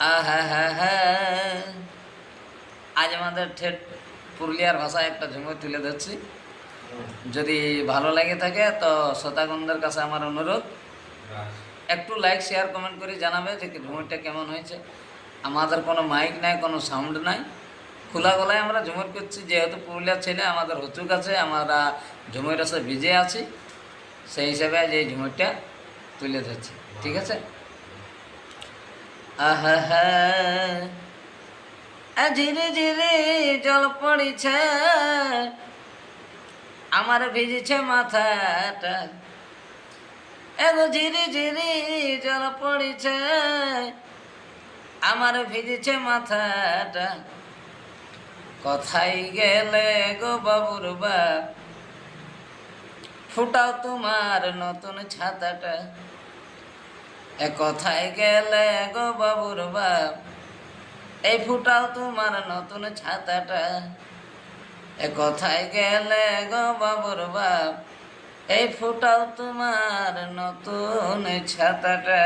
হ্যাঁ হ্যাঁ হ্যাঁ, আজ আমাদের ঠেট পুরুলিয়ার ভাষায় একটা ঝুমুর তুলে ধরছি। যদি ভালো লাগে থাকে তো শ্রোতাগণদের কাছে আমার অনুরোধ, একটু লাইক শেয়ার কমেন্ট করে জানাবে যে ঝুমুরটা কেমন হয়েছে। আমাদের কোনো মাইক নাই, কোনো সাউন্ড নাই, খোলা গলায় আমরা ঝুমুর করছি। যেহেতু পুরুলিয়ার ছেলে, আমাদের হচুক আছে, আমরা ঝুমুর আছে ভিজে আছি, সেই হিসাবে আজ এই ঝুমুরটা তুলে ধরছি। ঠিক আছে? আহা হ্যাঁ, ঝিরি ঝিরি জল পড়িছে, আমার ভিজেছে মাথাটা। এগো ঝিরি ঝিরি জল পড়িছে, আমার ভিজেছে মাথাটা। কোথায় গেলে গো বাবুর বাপ, ফুটাও তোমার নতুন ছাতাটা। কোথায় গেলে গো বাবুর বাপ, এই ফুটাও তোমার নতুন ছাতাটা। কোথায় গেলে গো বাবুর বাপ, এই ফুটাও তোমার নতুন ছাতাটা।